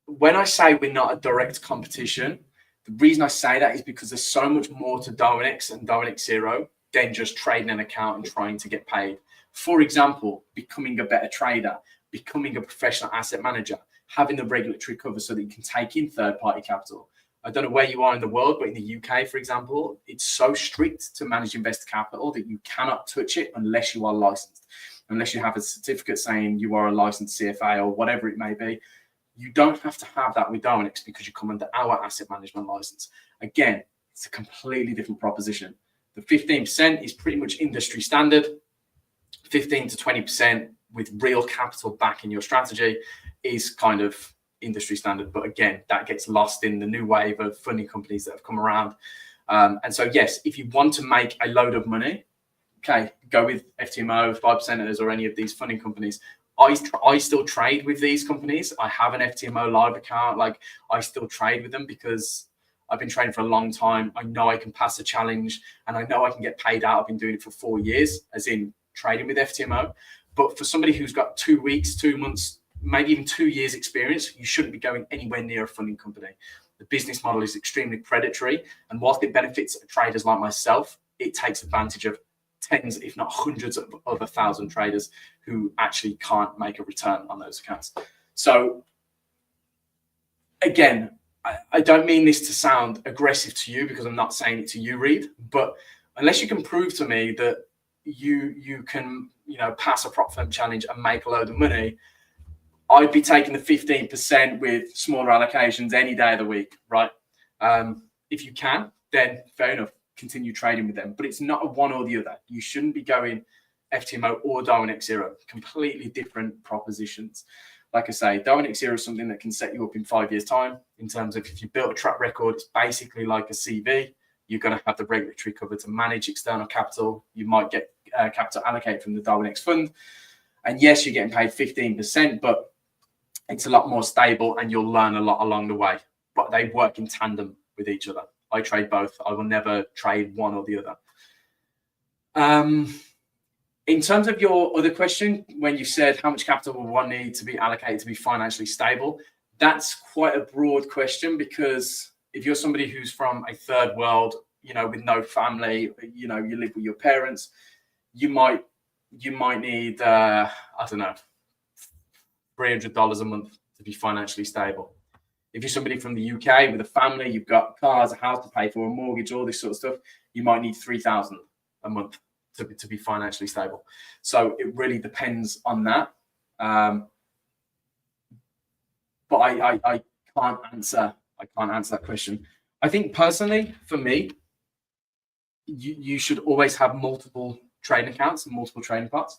when I say we're not a direct competition, the reason I say that is because there's so much more to Darwinex and Darwinex Zero than just trading an account and trying to get paid. For example, becoming a better trader, becoming a professional asset manager, having the regulatory cover so that you can take in third-party capital. I don't know where you are in the world, but in the UK, for example, it's so strict to manage investor capital that you cannot touch it unless you are licensed, unless you have a certificate saying you are a licensed CFA or whatever it may be. You don't have to have that with Darwinex because you come under our asset management license. Again, it's a completely different proposition. The 15% is pretty much industry standard. 15 to 20% with real capital back in your strategy is kind of industry standard. But again, that gets lost in the new wave of funding companies that have come around. And so, yes, if you want to make a load of money, okay, go with FTMO, 5%ers, or any of these funding companies. I still trade with these companies. I have an FTMO live account. Like, I still trade with them because I've been trading for a long time. I know I can pass a challenge and I know I can get paid out. I've been doing it for 4 years, as in trading with FTMO. But for somebody who's got 2 weeks, 2 months, maybe even 2 years experience, you shouldn't be going anywhere near a funding company. The business model is extremely predatory. And whilst it benefits traders like myself, it takes advantage of tens, if not hundreds of other thousand traders who actually can't make a return on those accounts. So again, I don't mean this to sound aggressive to you because I'm not saying it to you, Reed, but unless you can prove to me that you can, pass a prop firm challenge and make a load of money, I'd be taking the 15% with smaller allocations any day of the week, right? If you can, then fair enough, continue trading with them. But it's not a one or the other. You shouldn't be going FTMO or Darwinex Zero, completely different propositions. Like I say, Darwinex Zero is something that can set you up in 5 years' time in terms of if you built a track record, it's basically like a CV. You're going to have the regulatory cover to manage external capital. You might get capital allocated from the Darwinex fund. And yes, you're getting paid 15%, but it's a lot more stable and you'll learn a lot along the way. But they work in tandem with each other. I trade both. I will never trade one or the other. In terms of your other question, when you said how much capital will one need to be allocated to be financially stable, that's quite a broad question because if you're somebody who's from a third world, with no family, you live with your parents, you might need, I don't know, $300 a month to be financially stable. If you're somebody from the UK with a family, you've got cars, a house to pay for, a mortgage, all this sort of stuff, you might need $3,000 a month to be financially stable. So it really depends on that. But I can't answer that question. I think personally, for me, you should always have multiple trading accounts and multiple trading pots.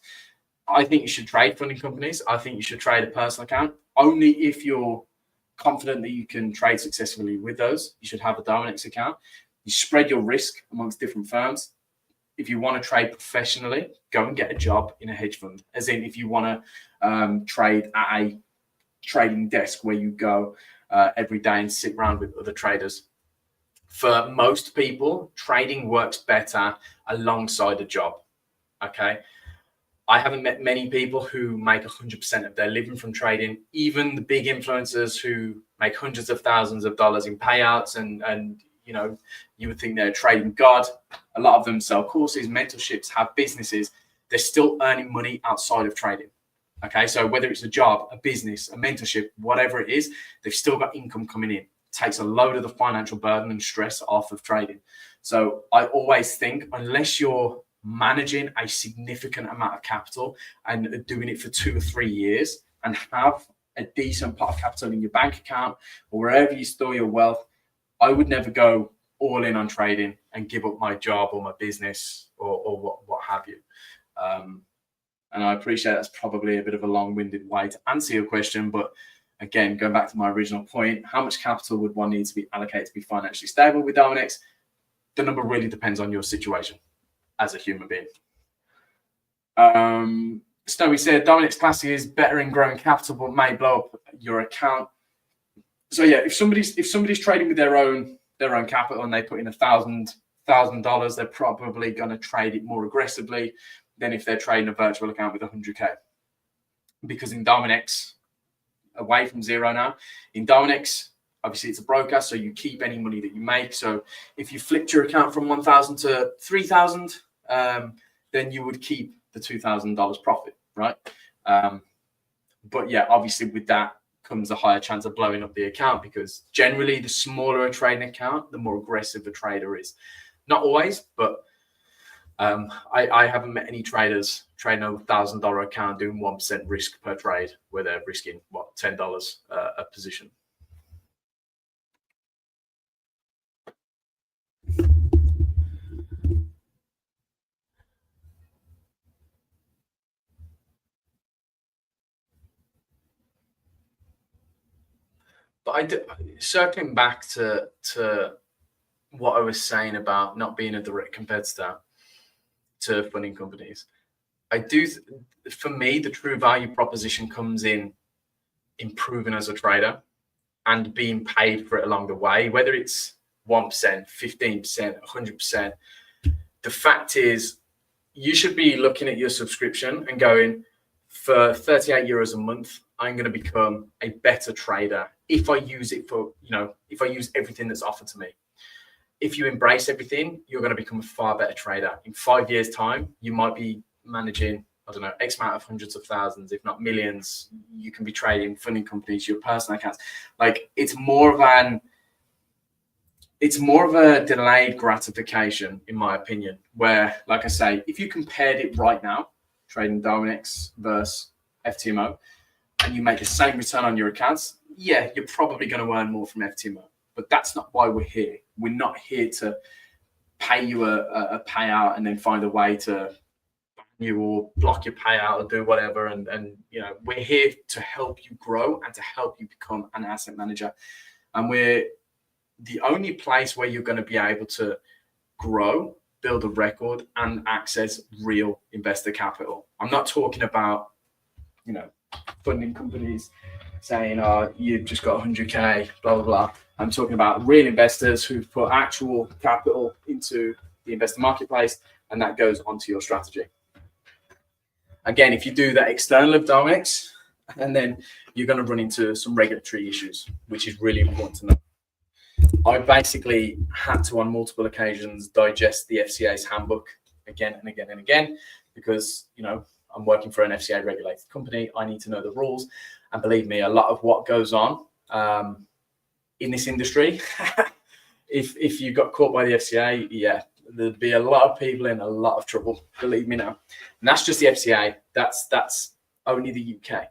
I think you should trade funding companies. I think you should trade a personal account only if you're confident that you can trade successfully with those. You should have a Darwinex account. You spread your risk amongst different firms. If you want to trade professionally, go and get a job in a hedge fund. As in, if you want to trade at a trading desk where you go every day and sit around with other traders. For most people, trading works better alongside a job. Okay. I haven't met many people who make 100% of their living from trading. Even the big influencers who make hundreds of thousands of dollars in payouts and you would think they're a trading god. A lot of them sell courses, mentorships, have businesses. They're still earning money outside of trading. Okay, so whether it's a job, a business, a mentorship, whatever it is, they've still got income coming in. It takes a load of the financial burden and stress off of trading. So I always think unless you're managing a significant amount of capital and doing it for 2 or 3 years and have a decent pot of capital in your bank account or wherever you store your wealth, I would never go all in on trading and give up my job or my business or what have you. And I appreciate that's probably a bit of a long-winded way to answer your question. But again, going back to my original point, how much capital would one need to be allocated to be financially stable with Darwinex? The number really depends on your situation as a human being. Snowy said, Darwinex Classic is better in growing capital, but may blow up your account. So yeah, if somebody's trading with their own capital and they put in $1,000, they're probably going to trade it more aggressively than if they're trading a virtual account with 100K. Because in Darwinex, away from zero now, in Darwinex, obviously it's a broker, so you keep any money that you make. So if you flipped your account from 1,000 to 3,000, then you would keep the $2,000 profit, right? But yeah, obviously with that comes a higher chance of blowing up the account, because generally the smaller a trading account, the more aggressive a trader is. Not always, but I haven't met any traders trading a $1,000 account doing 1% risk per trade, where they're risking what, $10 a position. But circling back to what I was saying about not being a direct competitor to funding companies, for me, the true value proposition comes in improving as a trader and being paid for it along the way, whether it's 1%, 15%, 100%. The fact is, you should be looking at your subscription and going, for 38 euros a month, I'm going to become a better trader if I use it for, if I use everything that's offered to me. If you embrace everything, you're going to become a far better trader. In 5 years' time, you might be managing, I don't know, X amount of hundreds of thousands, if not millions. You can be trading funding companies, your personal accounts. Like, it's more of a delayed gratification, in my opinion, where, like I say, if you compared it right now, trading Darwinex versus FTMO, and you make the same return on your accounts, yeah, you're probably going to earn more from FTMO. But that's not why we're here. We're not here to pay you a payout and then find a way to ban you or block your payout or do whatever. And we're here to help you grow and to help you become an asset manager. And we're the only place where you're going to be able to grow, build a record, and access real investor capital. I'm not talking about, funding companies saying, oh, you've just got 100K, blah, blah, blah. I'm talking about real investors who've put actual capital into the investor marketplace, and that goes onto your strategy. Again, if you do that external of Darwinex, and then you're going to run into some regulatory issues, which is really important to know. I basically had to, on multiple occasions, digest the FCA's handbook again and again and again, because, I'm working for an FCA regulated company. I need to know the rules. And believe me, a lot of what goes on in this industry, if you got caught by the FCA, yeah, there'd be a lot of people in a lot of trouble, believe me now. And that's just the FCA. That's only the UK.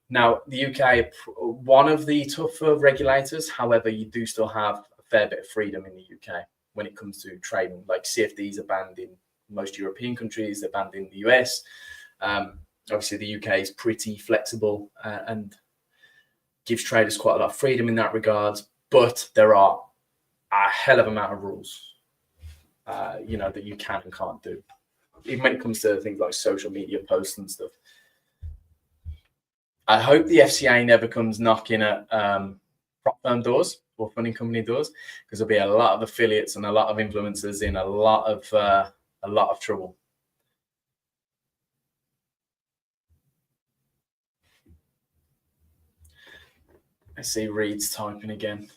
Now, the UK, one of the tougher regulators. However, you do still have a fair bit of freedom in the UK when it comes to trading. Like, CFDs are banned in most European countries. They're banned in the US. Obviously, the UK is pretty flexible and gives traders quite a lot of freedom in that regard. But there are a hell of an amount of rules, that you can and can't do, even when it comes to things like social media posts and stuff. I hope the FCA never comes knocking at prop firm doors or funding company doors, because there'll be a lot of affiliates and a lot of influencers in a lot of trouble. I see Reed's typing again.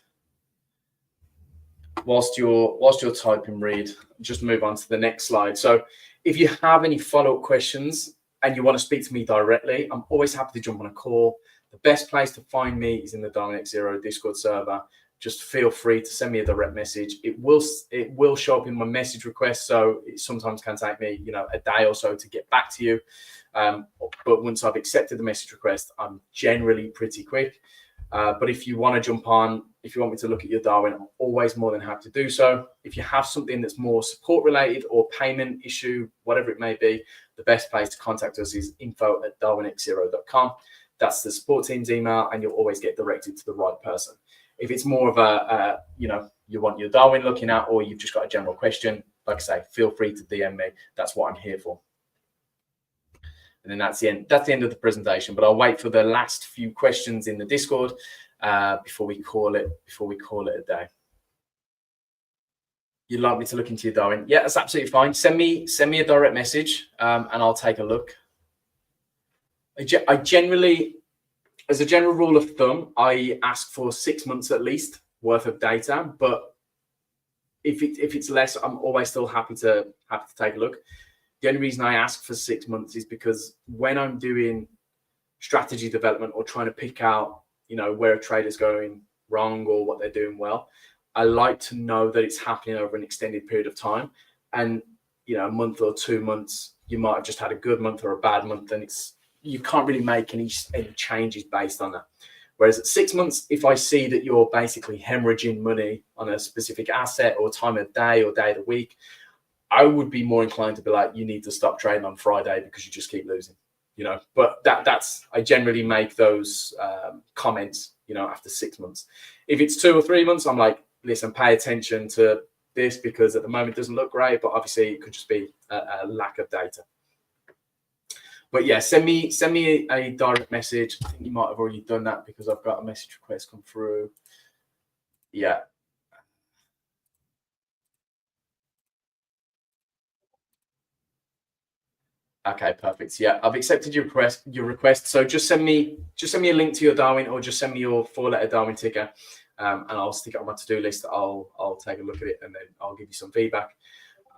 Whilst you're typing, Reed, just move on to the next slide. So if you have any follow-up questions and you want to speak to me directly, I'm always happy to jump on a call. The best place to find me is in the DarwinX Zero Discord server. Just feel free to send me a direct message. It will show up in my message request, so it sometimes can take me, a day or so to get back to you. But once I've accepted the message request, I'm generally pretty quick. But if you want to jump on, if you want me to look at your Darwin, I'm always more than happy to do so. If you have something that's more support related or payment issue, whatever it may be, the best place to contact us is info@darwinxzero.com. That's the support team's email, and you'll always get directed to the right person. If it's more of a, you want your Darwin looking at, or you've just got a general question, like I say, feel free to DM me. That's what I'm here for. And then that's the end. That's the end of the presentation. But I'll wait for the last few questions in the Discord before we call it a day. You'd like me to look into your Darwin? Yeah, that's absolutely fine. Send me a direct message, and I'll take a look. I generally, as a general rule of thumb, I ask for 6 months at least worth of data. But if it's less, I'm always still happy to take a look. The only reason I ask for 6 months is because when I'm doing strategy development or trying to pick out, where a trader's going wrong or what they're doing well, I like to know that it's happening over an extended period of time. And a month or 2 months, you might have just had a good month or a bad month, and you can't really make any changes based on that. Whereas at 6 months, if I see that you're basically hemorrhaging money on a specific asset or time of day or day of the week, I would be more inclined to be like, you need to stop trading on Friday because you just keep losing, But that's I generally make those comments, after 6 months. If it's 2 or 3 months, I'm like, listen, pay attention to this because at the moment it doesn't look great, but obviously it could just be a lack of data. But yeah, send me a direct message. I think you might have already done that because I've got a message request come through. Yeah. Okay, perfect. Yeah, I've accepted your request. So just send me a link to your Darwin, or just send me your 4-letter Darwin ticker, and I'll stick it on my to-do list. I'll take a look at it, and then I'll give you some feedback.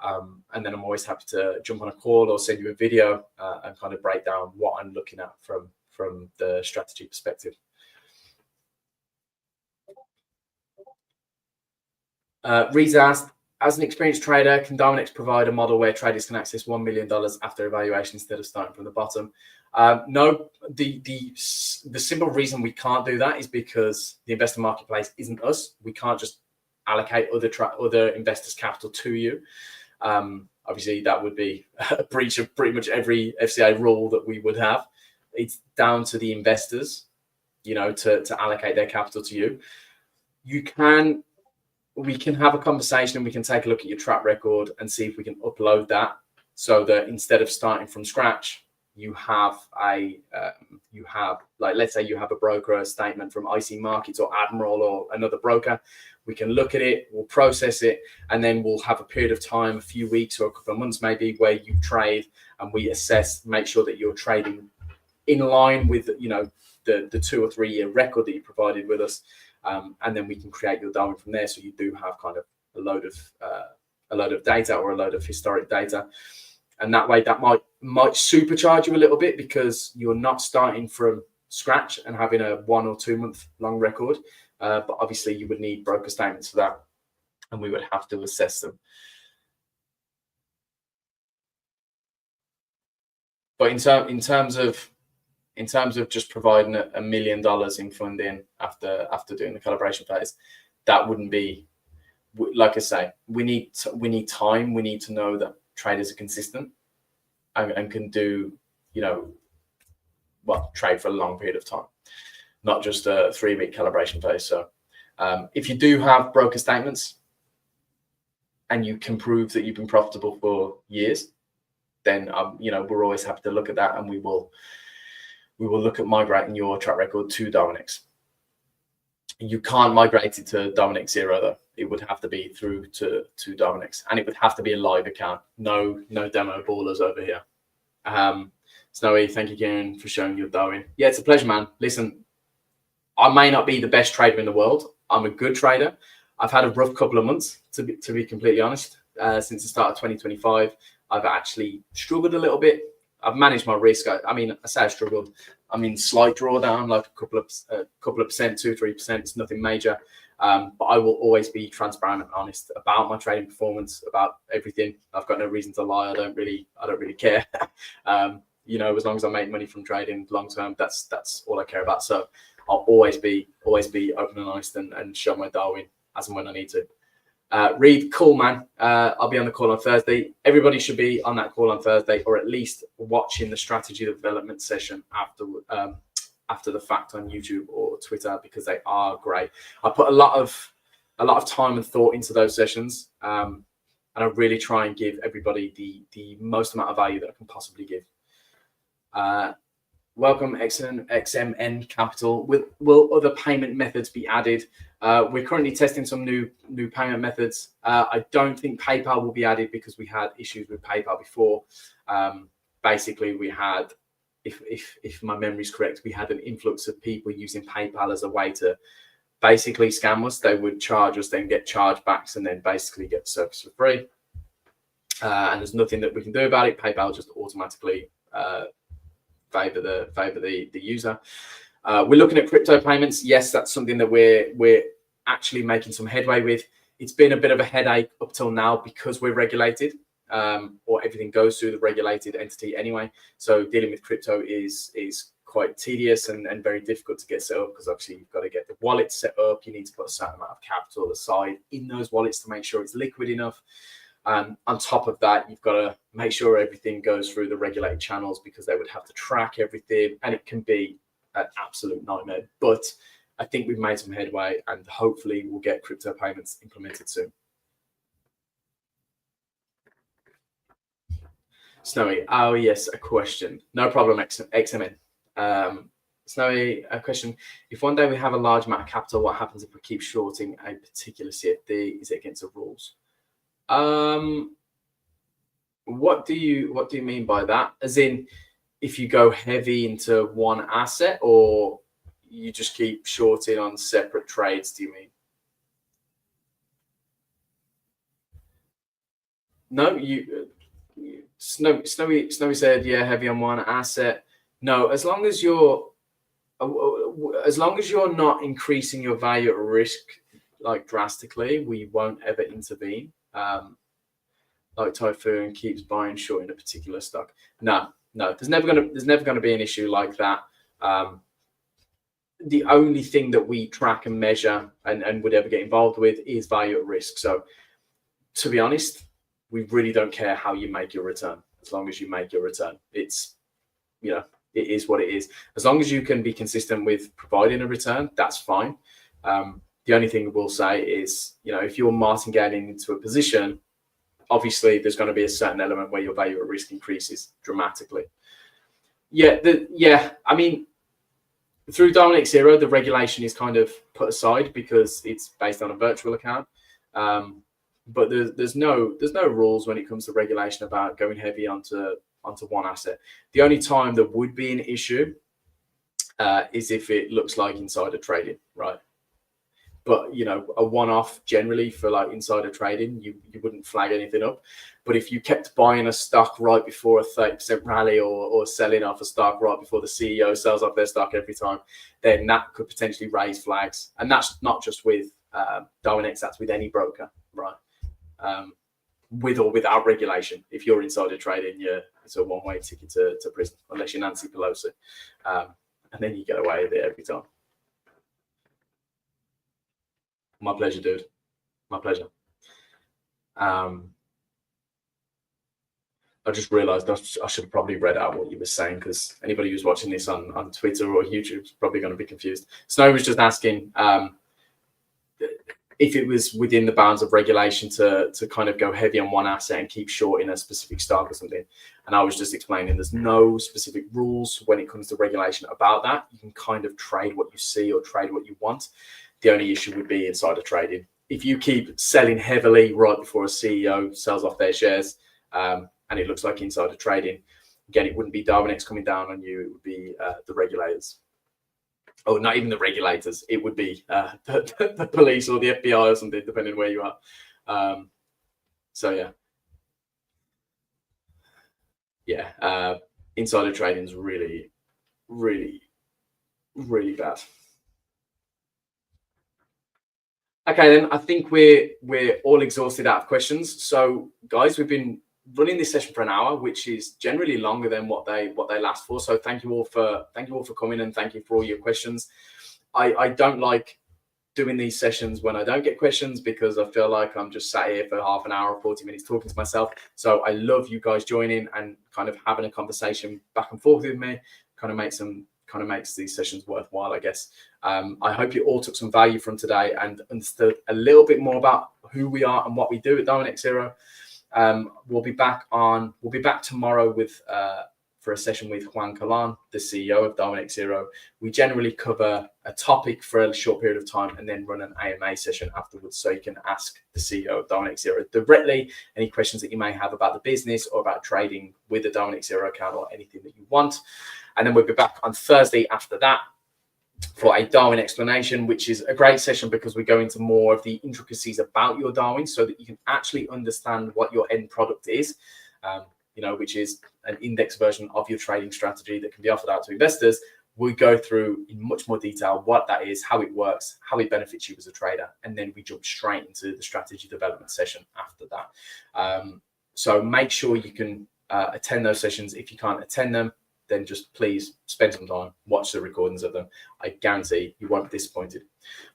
And then I'm always happy to jump on a call or send you a video and kind of break down what I'm looking at from the strategy perspective. Reed's asked, as an experienced trader, can Darwinex provide a model where traders can access $1 million after evaluation instead of starting from the bottom? No, the simple reason we can't do that is because the investor marketplace isn't us. We can't just allocate other investors' capital to you. Obviously, that would be a breach of pretty much every FCA rule that we would have. It's down to the investors, to allocate their capital to you. We can have a conversation and we can take a look at your track record and see if we can upload that so that instead of starting from scratch, you have let's say you have a broker, a statement from IC Markets or Admiral or another broker. We can look at it, we'll process it, and then we'll have a period of time, a few weeks or a couple of months maybe, where you trade and we assess, make sure that you're trading in line with, the 2 or 3 year record that you provided with us. And then we can create your Darwin from there. So you do have kind of a load of data or a load of historic data. And that way that might supercharge you a little bit because you're not starting from scratch and having a 1 or 2 month long record. But obviously you would need broker statements for that, and we would have to assess them. But in terms of just providing $1 million in funding after doing the calibration phase, that wouldn't be, like I say, we need time. We need to know that traders are consistent and can do, trade for a long period of time, not just a 3-week calibration phase. So if you do have broker statements and you can prove that you've been profitable for years, then we're always happy to look at that, and we will look at migrating your track record to Darwinex. You can't migrate it to Darwinex Zero though. It would have to be through to Darwinex, and it would have to be a live account. No demo ballers over here. Snowy, thank you again for showing your Darwin. Yeah, it's a pleasure, man. Listen, I may not be the best trader in the world. I'm a good trader. I've had a rough couple of months, to be completely honest. Since the start of 2025, I've actually struggled a little bit. I've managed my risk. I say I struggled. I'm in slight drawdown, like a couple of percent, 2-3%. It's nothing major. But I will always be transparent and honest about my trading performance, about everything. I've got no reason to lie. I don't really care. As long as I make money from trading long term, that's all I care about. So I'll always be open and honest and show my Darwin as and when I need to. Reed, cool, man. I'll be on the call on Thursday. Everybody should be on that call on Thursday, or at least watching the strategy development session after the fact on YouTube or Twitter, because they are great. I put a lot of time and thought into those sessions, and I really try and give everybody the most amount of value that I can possibly give. Welcome, XMN Capital. Will other payment methods be added? We're currently testing some new payment methods. I don't think PayPal will be added because we had issues with PayPal before. Basically, we had, if my memory is correct, we had an influx of people using PayPal as a way to basically scam us. They would charge us, then get chargebacks, and then basically get the service for free. And there's nothing that we can do about it. PayPal just automatically favor the user. We're looking at crypto payments. Yes, that's something that we're actually making some headway with. It's been a bit of a headache up till now because we're regulated, or everything goes through the regulated entity anyway. So dealing with crypto is quite tedious and very difficult to get set up, because obviously you've got to get the wallet set up. You need to put a certain amount of capital aside in those wallets to make sure it's liquid enough. On top of that, you've got to make sure everything goes through the regulated channels, because they would have to track everything, and it can be an absolute nightmare. But I think we've made some headway, and hopefully we'll get crypto payments implemented soon. Snowy, oh yes, a question. No problem, XMN. Snowy, a question. If one day we have a large amount of capital, what happens if we keep shorting a particular CFD? Is it against the rules? What do you mean by that? As in, if you go heavy into one asset, or you just keep shorting on separate trades? Do you mean? No, Snowy said, yeah, heavy on one asset. No, as long as you're not increasing your value at risk like drastically, we won't ever intervene. Like Typhoon keeps buying short in a particular stock. No, there's never gonna be an issue like that. The only thing that we track and measure and would ever get involved with is value at risk. So to be honest, we really don't care how you make your return, as long as you make your return. It's, you know, it is what it is. As long as you can be consistent with providing a return, that's fine. The only thing we'll say is, you know, if you're martingale into a position, obviously there's going to be a certain element where your value at risk increases dramatically. I mean, through DarwinX Zero, the regulation is kind of put aside because it's based on a virtual account. But there's no rules when it comes to regulation about going heavy onto one asset. The only time there would be an issue is if it looks like insider trading, right? But, you know, a one-off generally for like insider trading, you wouldn't flag anything up. But if you kept buying a stock right before a 30% rally, or selling off a stock right before the CEO sells off their stock every time, then that could potentially raise flags. And that's not just with Darwinex, that's with any broker, right? With or without regulation. If you're insider trading, it's a one-way ticket to prison, unless you're Nancy Pelosi. And then you get away with it every time. My pleasure, dude. My pleasure. I just realized I should have probably read out what you were saying, because anybody who's watching this on Twitter or YouTube is probably going to be confused. Snow was just asking if it was within the bounds of regulation to kind of go heavy on one asset and keep short in a specific stock or something. And I was just explaining there's no specific rules when it comes to regulation about that. You can kind of trade what you see or trade what you want. The only issue would be insider trading. If you keep selling heavily right before a CEO sells off their shares, and it looks like insider trading, again, it wouldn't be Darwinex coming down on you. It would be the regulators. Oh, not even the regulators. It would be the police or the FBI or something, depending where you are. So yeah, insider trading is really, really, really bad. Okay, then I think we're all exhausted out of questions. So, guys, we've been running this session for an hour, which is generally longer than what they last for. So, thank you all for coming, and thank you for all your questions. I don't like doing these sessions when I don't get questions, because I feel like I'm just sat here for half an hour or 40 minutes talking to myself. So I love you guys joining and kind of having a conversation back and forth with me. Kind of makes these sessions worthwhile, I guess. I hope you all took some value from today and understood a little bit more about who we are and what we do at DarwinX Zero. We'll be back tomorrow with for a session with Juan Calan, the CEO of DarwinX Zero. We generally cover a topic for a short period of time and then run an AMA session afterwards, so you can ask the CEO of DarwinX Zero directly any questions that you may have about the business or about trading with the DarwinX Zero account or anything that you want. And then we'll be back on Thursday after that for a Darwin explanation, which is a great session because we go into more of the intricacies about your Darwin so that you can actually understand what your end product is, you know, which is an index version of your trading strategy that can be offered out to investors. We go through in much more detail what that is, how it works, how it benefits you as a trader, and then we jump straight into the strategy development session after that. So make sure you can attend those sessions. If you can't attend them, then just please spend some time, watch the recordings of them. I guarantee you won't be disappointed.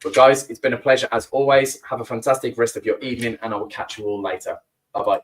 But guys, it's been a pleasure as always. Have a fantastic rest of your evening, and I will catch you all later. Bye-bye.